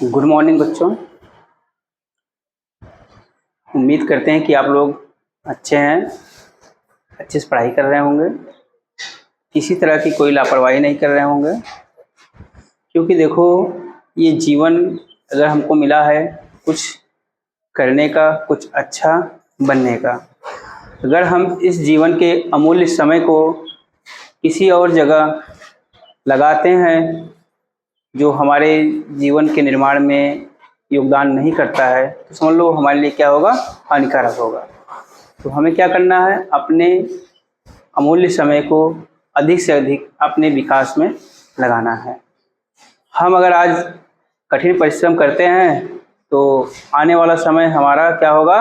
Good morning बच्चों। उम्मीद करते हैं कि आप लोग अच्छे हैं, अच्छे से पढ़ाई कर रहे होंगे, किसी तरह की कोई लापरवाही नहीं कर रहे होंगे। क्योंकि देखो, ये जीवन अगर हमको मिला है कुछ करने का, कुछ अच्छा बनने का, अगर हम इस जीवन के अमूल्य समय को किसी और जगह लगाते हैं जो हमारे जीवन के निर्माण में योगदान नहीं करता है, तो समझ लो हमारे लिए क्या होगा, हानिकारक होगा। तो हमें क्या करना है, अपने अमूल्य समय को अधिक से अधिक अपने विकास में लगाना है। हम अगर आज कठिन परिश्रम करते हैं तो आने वाला समय हमारा क्या होगा,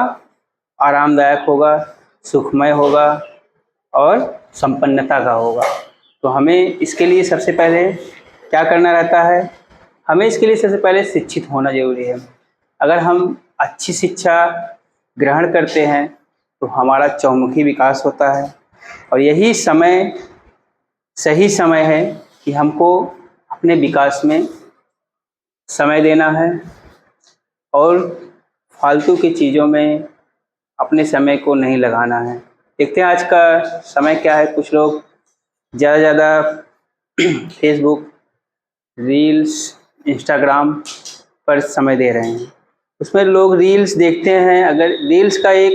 आरामदायक होगा, सुखमय होगा और संपन्नता का होगा। तो हमें इसके लिए सबसे पहले क्या करना रहता है, हमें इसके लिए सबसे पहले शिक्षित होना जरूरी है। अगर हम अच्छी शिक्षा ग्रहण करते हैं तो हमारा चौमुखी विकास होता है, और यही समय सही समय है कि हमको अपने विकास में समय देना है और फालतू की चीज़ों में अपने समय को नहीं लगाना है। देखते हैं आज का समय क्या है। कुछ लोग ज़्यादा फेसबुक, रील्स, इंस्टाग्राम पर समय दे रहे हैं। उसमें लोग रील्स देखते हैं। अगर रील्स का एक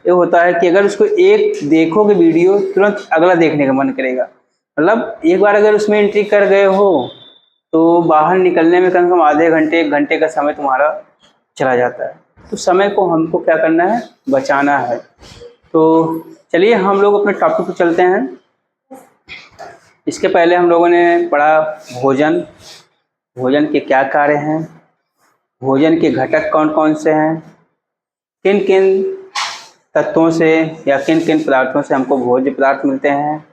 ये होता है कि अगर उसको एक देखोगे वीडियो, तुरंत अगला देखने का मन करेगा। मतलब एक बार अगर उसमें एंट्री कर गए हो तो बाहर निकलने में कम से कम आधे घंटे, 1 घंटे का समय तुम्हारा चला जाता है। तो समय को हमको क्या करना है, बचाना है। तो चलिए हम लोग अपने टॉपिक पर चलते हैं। इसके पहले हम लोगों ने पढ़ा भोजन, भोजन के क्या कार्य हैं, भोजन के घटक कौन कौन से हैं, किन किन तत्वों से या किन किन पदार्थों से हमको भोज्य पदार्थ मिलते हैं,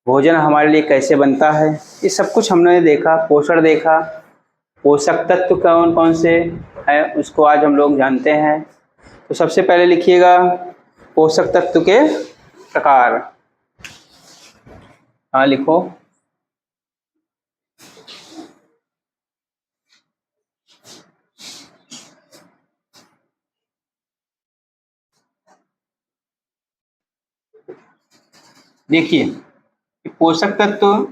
भोजन हमारे लिए कैसे बनता है, ये सब कुछ हमने देखा। पोषण देखा, पोषक तत्व कौन कौन से हैं उसको आज हम लोग जानते हैं। तो सबसे पहले लिखिएगा पोषक तत्व के प्रकार। हाँ लिखो। देखिए, पोषक तत्व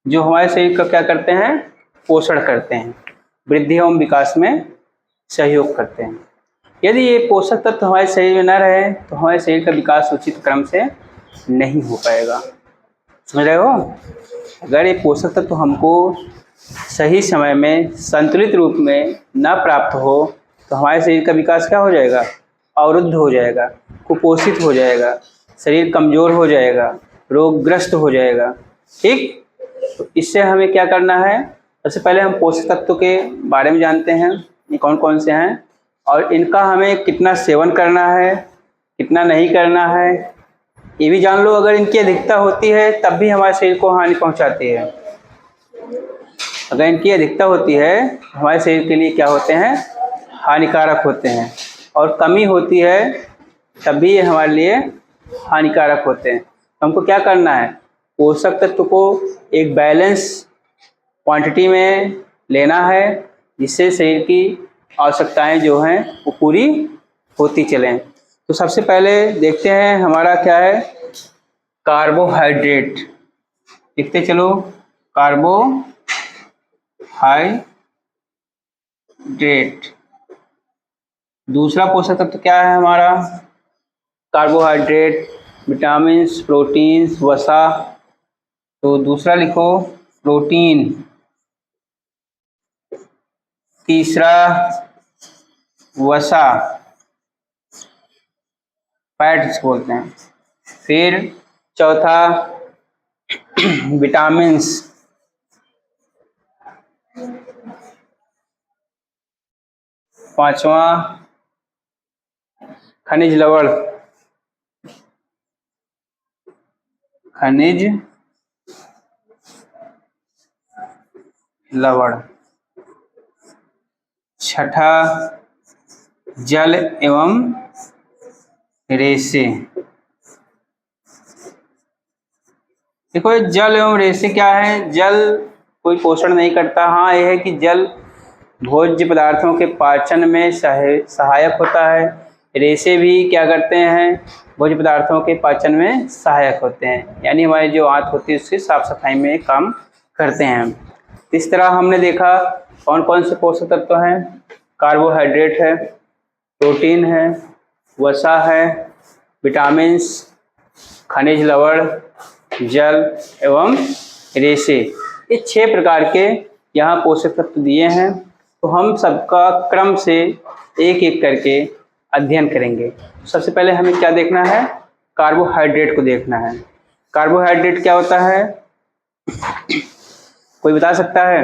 जो हमारे शरीर का क्या करते हैं, पोषण करते हैं, वृद्धि एवं विकास में सहयोग करते हैं। यदि ये पोषक तत्व हमारे शरीर में न रहे तो हमारे शरीर का विकास उचित क्रम से नहीं हो पाएगा। समझ रहे हो? अगर ये पोषक तत्व हमको सही समय में संतुलित रूप में न प्राप्त हो तो हमारे शरीर का विकास क्या हो जाएगा, अवरुद्ध हो जाएगा, कुपोषित हो जाएगा, शरीर कमज़ोर हो जाएगा, रोगग्रस्त हो जाएगा। ठीक, तो इससे हमें क्या करना है, सबसे पहले हम पोषक तत्व के बारे में जानते हैं, ये कौन कौन से हैं और इनका हमें कितना सेवन करना है, कितना नहीं करना है, ये भी जान लो। अगर इनकी अधिकता होती है तब भी हमारे शरीर को हानि पहुंचाती है। अगर इनकी अधिकता होती है हमारे शरीर के लिए क्या होते हैं, हानिकारक होते हैं, और कमी होती है तब भी ये हमारे लिए हानिकारक होते हैं। तो हमको क्या करना है, पोषक तत्व को एक बैलेंस क्वांटिटी में लेना है जिससे शरीर की आवश्यकताएं जो हैं वो पूरी होती चलें। तो सबसे पहले देखते हैं हमारा क्या है, कार्बोहाइड्रेट। लिखते चलो, कार्बोहाइड्रेट। दूसरा पोषक तत्व क्या है हमारा, कार्बोहाइड्रेट, विटामिन्स, प्रोटीन्स, वसा। तो दूसरा लिखो प्रोटीन। तीसरा वसा, फैट्स बोलते हैं। फिर चौथा विटामिन्स। पांचवा खनिज लवण, खनिज लवण। छठा जल एवं रेशे। देखो ये जल एवं रेशे क्या है, जल कोई पोषण नहीं करता। हाँ, यह है कि जल भोज्य पदार्थों के पाचन में सहायक होता है। रेशे भी क्या करते हैं, भोज्य पदार्थों के पाचन में सहायक होते हैं, यानी हमारी जो आंत होती है उसकी साफ सफाई में काम करते हैं। इस तरह हमने देखा कौन कौन से पोषक तत्व हैं। कार्बोहाइड्रेट है, प्रोटीन है, वसा है, विटामिन्स, खनिज लवण, जल एवं रेशे, ये 6 प्रकार के यहाँ पोषक तत्व दिए हैं। तो हम सबका क्रम से एक एक करके अध्ययन करेंगे। सबसे पहले हमें क्या देखना है, कार्बोहाइड्रेट को देखना है। कार्बोहाइड्रेट क्या होता है, कोई बता सकता है?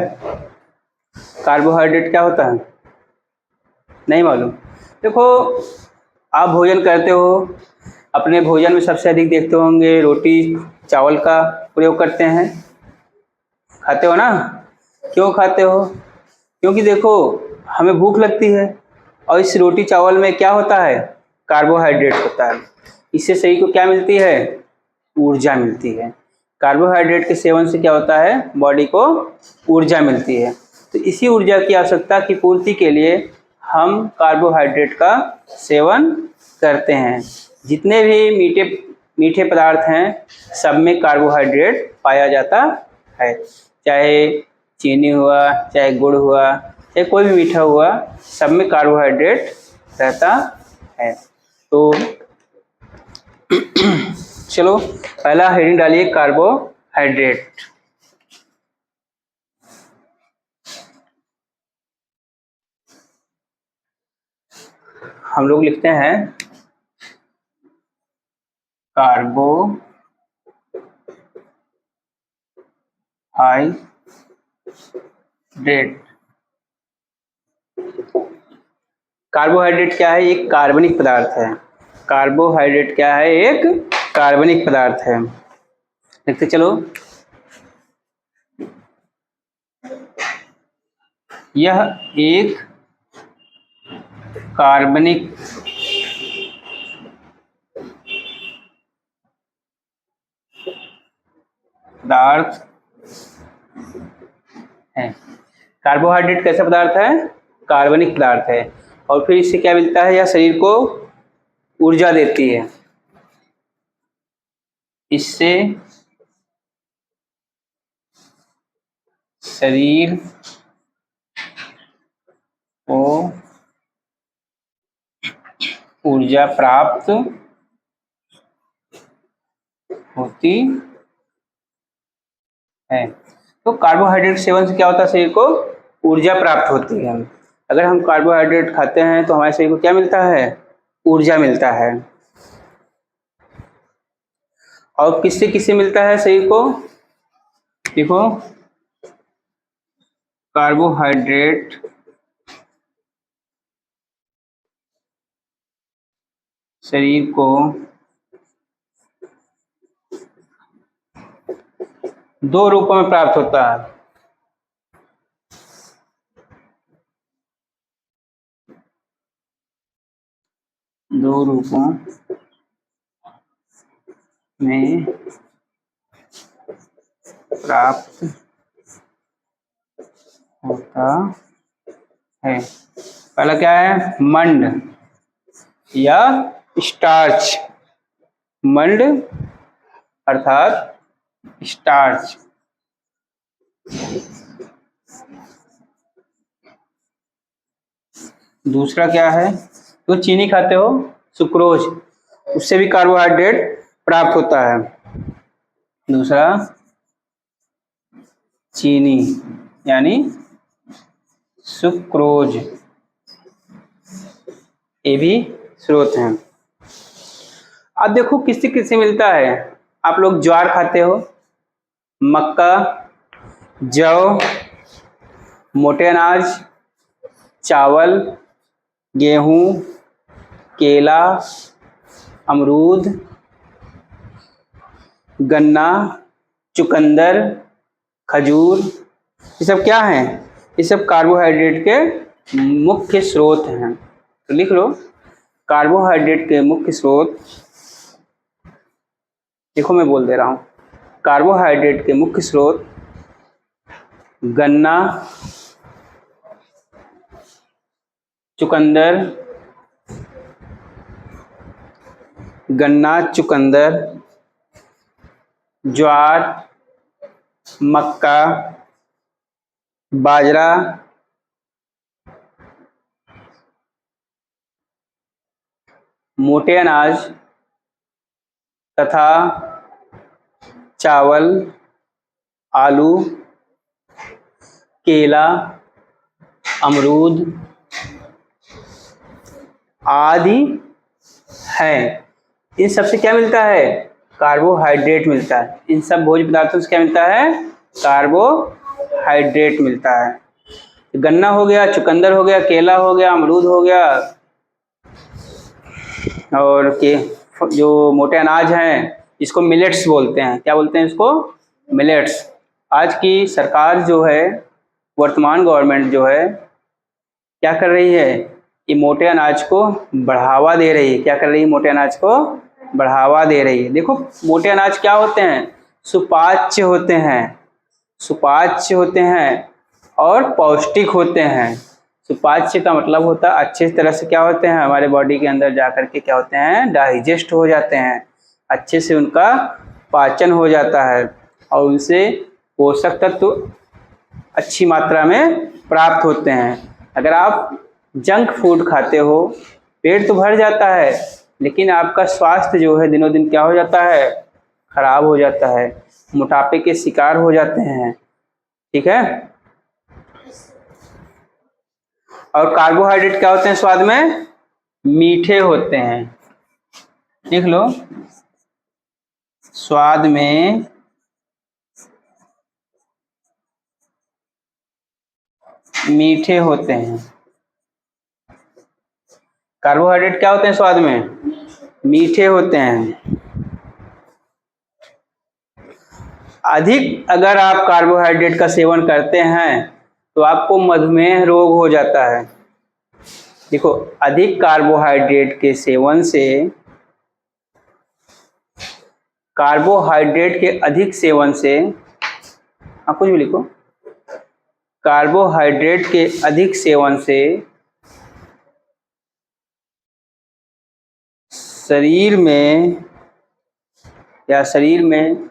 कार्बोहाइड्रेट क्या होता है? नहीं मालूम? देखो, आप भोजन करते हो, अपने भोजन में सबसे अधिक देखते होंगे रोटी चावल का प्रयोग करते हैं, खाते हो ना? क्यों खाते हो? क्योंकि देखो हमें भूख लगती है और इस रोटी चावल में क्या होता है, कार्बोहाइड्रेट होता है। इससे शरीर को क्या मिलती है, ऊर्जा मिलती है। कार्बोहाइड्रेट के सेवन से क्या होता है, बॉडी को ऊर्जा मिलती है। तो इसी ऊर्जा की आवश्यकता की पूर्ति के लिए हम कार्बोहाइड्रेट का सेवन करते हैं। जितने भी मीठे पदार्थ हैं सब में कार्बोहाइड्रेट पाया जाता है, चाहे चीनी हुआ, चाहे गुड़ हुआ, चाहे कोई भी मीठा हुआ, सब में कार्बोहाइड्रेट रहता है। तो चलो पहला हेडिंग डालिए, कार्बोहाइड्रेट। हम लोग लिखते हैं कार्बोहाइड्रेट। कार्बोहाइड्रेट क्या है, एक कार्बनिक पदार्थ है। कार्बोहाइड्रेट क्या है, एक कार्बनिक पदार्थ है। देखते चलो, यह एक कार्बनिक पदार्थ है। कार्बोहाइड्रेट कैसा पदार्थ है, कार्बनिक पदार्थ है। और फिर इससे क्या मिलता है, यह शरीर को ऊर्जा देती है। इससे शरीर को ऊर्जा प्राप्त होती है। तो कार्बोहाइड्रेट सेवन से क्या होता है, शरीर को ऊर्जा प्राप्त होती है। अगर हम कार्बोहाइड्रेट खाते हैं तो हमारे शरीर को क्या मिलता है, ऊर्जा मिलता है। और किससे किससे मिलता है शरीर को, देखो कार्बोहाइड्रेट शरीर को दो रूपों में प्राप्त होता है। दो रूपों में प्राप्त होता है। पहला क्या है, मंड या स्टार्च। मंड अर्थात स्टार्च। दूसरा क्या है, तो चीनी खाते हो, सुक्रोज, उससे भी कार्बोहाइड्रेट प्राप्त होता है। दूसरा चीनी यानी सुक्रोज, ये भी स्रोत हैं। अब देखो किससे किससे मिलता है। आप लोग ज्वार खाते हो, मक्का, जौ, मोटे अनाज, चावल, गेहूं, केला, अमरूद, गन्ना, चुकंदर, खजूर, ये सब क्या हैं, ये सब कार्बोहाइड्रेट के मुख्य स्रोत हैं। तो लिख लो, कार्बोहाइड्रेट के मुख्य स्रोत, देखो मैं बोल दे रहा हूं, कार्बोहाइड्रेट के मुख्य स्रोत गन्ना, चुकंदर, गन्ना, चुकंदर, ज्वार, मक्का, बाजरा, मोटे अनाज तथा चावल, आलू, केला, अमरूद आदि हैं। इन सबसे क्या मिलता है? कार्बोहाइड्रेट मिलता है। इन सब भोज्य पदार्थों से क्या मिलता है? कार्बोहाइड्रेट मिलता है। गन्ना हो गया, चुकंदर हो गया, केला हो गया, अमरूद हो गया, और के जो मोटे अनाज हैं इसको मिलेट्स बोलते हैं। क्या बोलते हैं इसको? मिलेट्स। आज की सरकार जो है, वर्तमान गवर्नमेंट जो है, क्या कर रही है? ये मोटे अनाज को बढ़ावा दे रही है। क्या कर रही है? मोटे अनाज को बढ़ावा दे रही है। देखो मोटे अनाज क्या होते हैं? सुपाच्य होते हैं, सुपाच्य होते हैं और पौष्टिक होते हैं। सुपाच्य का मतलब होता है अच्छे तरह से क्या होते हैं? हमारे बॉडी के अंदर जा करके क्या होते हैं? डाइजेस्ट हो जाते हैं, अच्छे से उनका पाचन हो जाता है और उनसे पोषक तत्व अच्छी मात्रा में प्राप्त होते हैं। अगर आप जंक फूड खाते हो, पेट तो भर जाता है लेकिन आपका स्वास्थ्य जो है दिनों दिन क्या हो जाता है? खराब हो जाता है, मोटापे के शिकार हो जाते हैं। ठीक है। और कार्बोहाइड्रेट क्या होते हैं? स्वाद में मीठे होते हैं। लिख लो, स्वाद में मीठे होते हैं। कार्बोहाइड्रेट क्या होते हैं? स्वाद में मीठे होते हैं। अधिक अगर आप कार्बोहाइड्रेट का सेवन करते हैं तो आपको मधुमेह रोग हो जाता है। देखो, अधिक कार्बोहाइड्रेट के सेवन से, कार्बोहाइड्रेट के अधिक सेवन से, आप कुछ भी लिखो, कार्बोहाइड्रेट के अधिक सेवन से शरीर में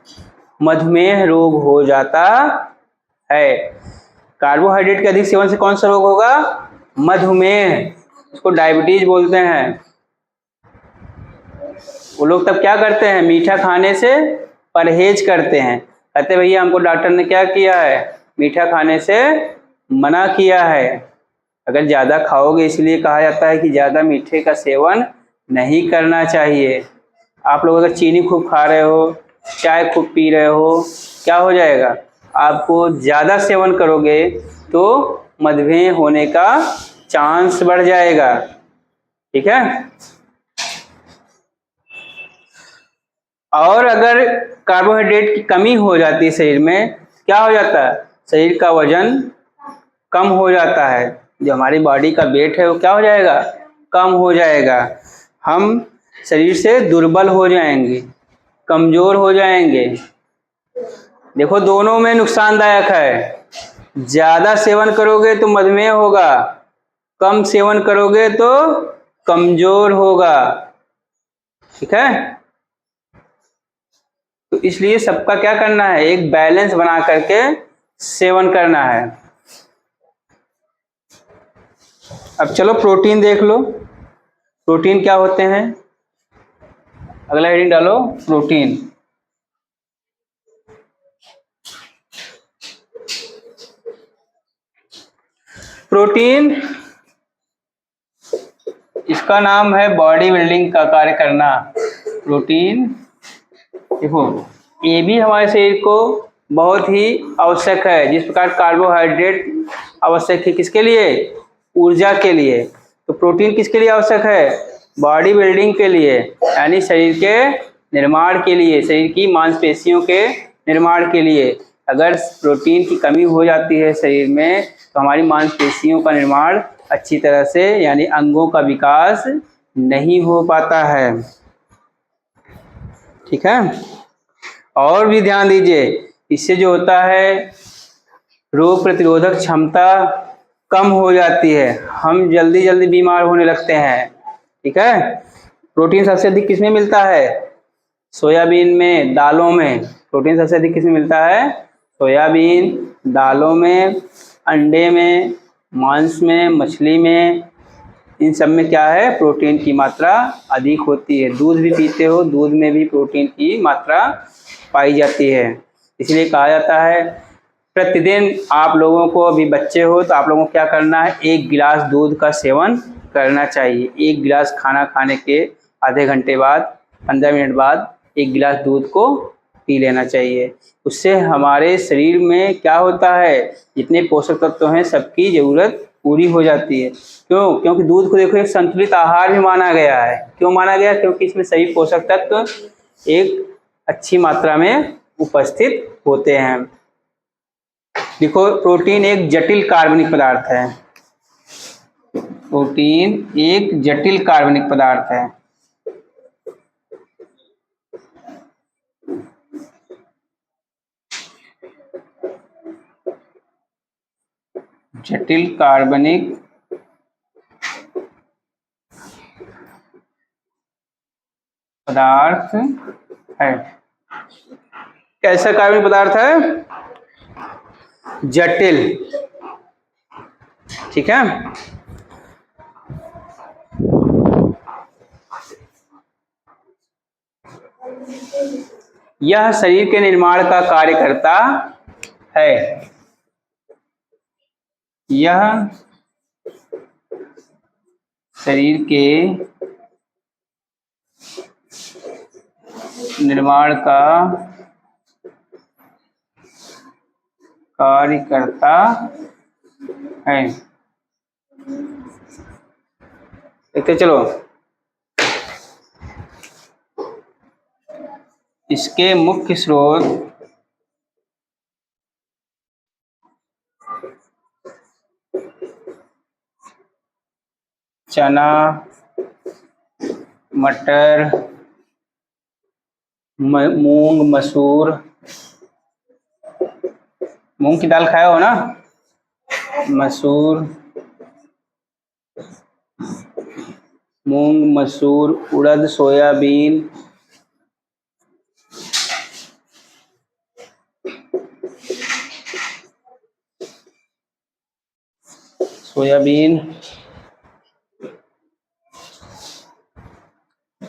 मधुमेह रोग हो जाता है। कार्बोहाइड्रेट के अधिक सेवन से कौन सा रोग होगा? मधुमेह। इसको डायबिटीज बोलते हैं। वो लोग तब क्या करते हैं? मीठा खाने से परहेज करते हैं। कहते भैया हमको डॉक्टर ने क्या किया है? मीठा खाने से मना किया है। अगर ज़्यादा खाओगे, इसलिए कहा जाता है कि ज़्यादा मीठे का सेवन नहीं करना चाहिए। आप लोग अगर चीनी खूब खा रहे हो, चाय खूब पी रहे हो, क्या हो जाएगा? आपको ज़्यादा सेवन करोगे तो मधुमेह होने का चांस बढ़ जाएगा। ठीक है। और अगर कार्बोहाइड्रेट की कमी हो जाती है शरीर में, क्या हो जाता है? शरीर का वजन कम हो जाता है। जो हमारी बॉडी का वेट है वो क्या हो जाएगा? कम हो जाएगा। हम शरीर से दुर्बल हो जाएंगे, कमजोर हो जाएंगे। देखो दोनों में नुकसानदायक है। ज़्यादा सेवन करोगे तो मधुमेह होगा, कम सेवन करोगे तो कमजोर होगा। ठीक है। तो इसलिए सबका क्या करना है? एक बैलेंस बना करके सेवन करना है। अब चलो प्रोटीन देख लो। प्रोटीन क्या होते हैं? अगला हेडिंग डालो, प्रोटीन। प्रोटीन, इसका नाम है बॉडी बिल्डिंग का कार्य करना। प्रोटीन देखो, ये भी हमारे शरीर को बहुत ही आवश्यक है। जिस प्रकार कार्बोहाइड्रेट आवश्यक है किसके लिए? ऊर्जा के लिए। तो प्रोटीन किसके लिए आवश्यक है? बॉडी बिल्डिंग के लिए, यानी शरीर के निर्माण के लिए, शरीर की मांसपेशियों के निर्माण के लिए। अगर प्रोटीन की कमी हो जाती है शरीर में तो हमारी मांसपेशियों का निर्माण अच्छी तरह से, यानी अंगों का विकास नहीं हो पाता है। ठीक है। और भी ध्यान दीजिए, इससे जो होता है रोग प्रतिरोधक क्षमता कम हो जाती है, हम जल्दी जल्दी बीमार होने लगते हैं। ठीक है, प्रोटीन सबसे अधिक किसमें मिलता है? सोयाबीन में, दालों में। प्रोटीन सबसे अधिक किसमें मिलता है? सोयाबीन, दालों में, अंडे में, मांस में, मछली में, इन सब में क्या है? प्रोटीन की मात्रा अधिक होती है। दूध भी पीते हो, दूध में भी प्रोटीन की मात्रा पाई जाती है। इसलिए कहा जाता है प्रतिदिन आप लोगों को, अभी बच्चे हो तो आप लोगों को क्या करना है? 1 गिलास दूध का सेवन करना चाहिए। 1 गिलास खाना खाने के आधे घंटे बाद, 15 मिनट बाद 1 गिलास दूध को पी लेना चाहिए। उससे हमारे शरीर में क्या होता है? जितने पोषक तत्व हैं सबकी ज़रूरत पूरी हो जाती है। क्यों? क्योंकि दूध को देखो एक संतुलित आहार भी माना गया है। क्यों माना गया? क्योंकि इसमें सभी पोषक तत्व एक अच्छी मात्रा में उपस्थित होते हैं। देखो, प्रोटीन एक जटिल कार्बनिक पदार्थ है। प्रोटीन एक जटिल कार्बनिक पदार्थ है। जटिल कार्बनिक पदार्थ है। कैसा कार्बनिक पदार्थ है? जटिल। ठीक है, यह शरीर के निर्माण का कार्य करता है। यह शरीर के निर्माण का कार्य करता है। देखते चलो, इसके मुख्य स्रोत चना, मटर, मूंग, मसूर। मूंग की दाल खाए हो ना? मसूर, मूंग, मसूर, उड़द, सोयाबीन,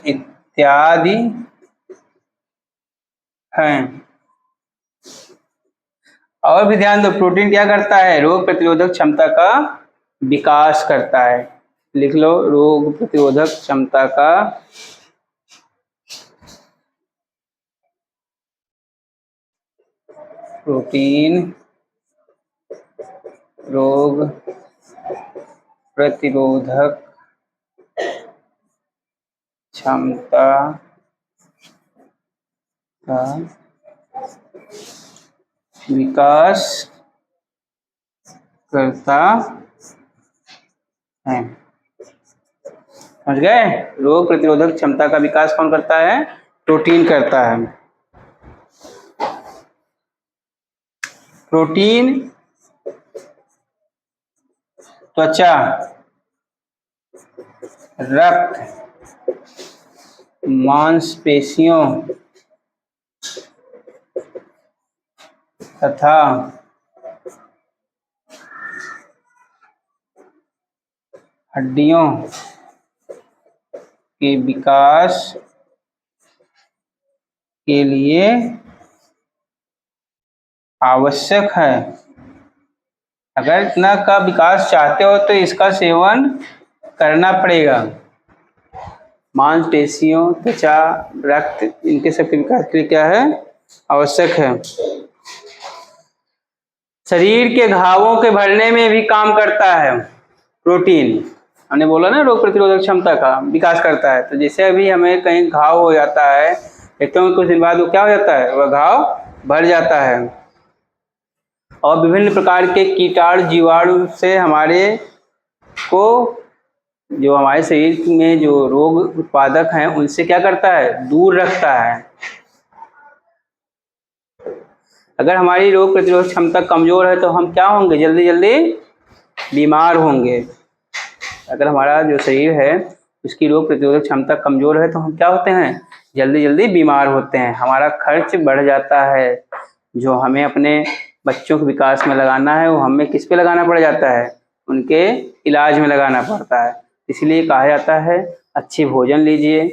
इत्यादि हैं। और भी ध्यान दो, प्रोटीन क्या करता है? रोग प्रतिरोधक क्षमता का विकास करता है। लिख लो, रोग प्रतिरोधक क्षमता का प्रोटीन रोग प्रतिरोधक क्षमता का विकास करता है। समझ गए? रोग प्रतिरोधक क्षमता का विकास कौन करता है? प्रोटीन करता है। प्रोटीन त्वचा, रक्त, मांसपेशियों तथा हड्डियों के विकास के लिए आवश्यक है। अगर इतना का विकास चाहते हो तो इसका सेवन करना पड़ेगा। मांसपेशियों, त्वचा, रक्त, इनके सबके विकास के लिए क्या है? आवश्यक है। शरीर के घावों के भरने में भी काम करता है प्रोटीन। हमने बोला ना, रोग प्रतिरोधक क्षमता का विकास करता है। तो जैसे अभी हमें कहीं घाव हो जाता है, तो कुछ दिन बाद वो क्या हो जाता है? वह घाव भर जाता है। और विभिन्न प्रकार के कीटाणु, जीवाणु से हमारे को, जो हमारे शरीर में जो रोग उत्पादक हैं, उनसे क्या करता है? दूर रखता है। अगर हमारी रोग प्रतिरोधक क्षमता कमजोर है तो हम क्या होंगे? जल्दी जल्दी बीमार होंगे। अगर हमारा जो शरीर है उसकी रोग प्रतिरोधक क्षमता कमज़ोर है तो हम क्या होते हैं, जल्दी जल्दी बीमार होते हैं, हमारा खर्च बढ़ जाता है। जो हमें अपने बच्चों के विकास में लगाना है वो हमें किस पे लगाना पड़ जाता है, उनके इलाज में लगाना पड़ता है। इसलिए कहा जाता है अच्छी भोजन लीजिए,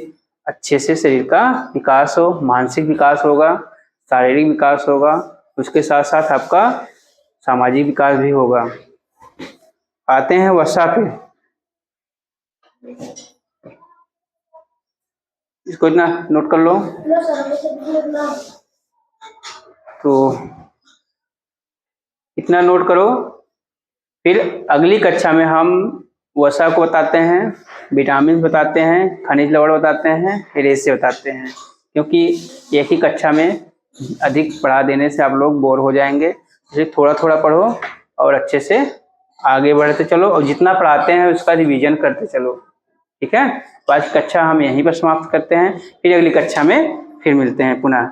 अच्छे से शरीर का विकास हो, मानसिक विकास होगा, शारीरिक विकास होगा, उसके साथ साथ आपका सामाजिक विकास भी होगा। आते हैं वसा पे, इसको इतना नोट कर लो। तो इतना नोट करो, फिर अगली कक्षा में हम वसा को बताते हैं, विटामिन बताते हैं, खनिज लवण बताते हैं, रेशे बताते हैं, क्योंकि एक ही कक्षा में अधिक पढ़ा देने से आप लोग बोर हो जाएंगे। इसलिए थोड़ा थोड़ा पढ़ो और अच्छे से आगे बढ़ते चलो, और जितना पढ़ाते हैं उसका रिवीजन करते चलो, ठीक है। तो आज की कक्षा हम यहीं पर समाप्त करते हैं, फिर अगली कक्षा में फिर मिलते हैं पुनः।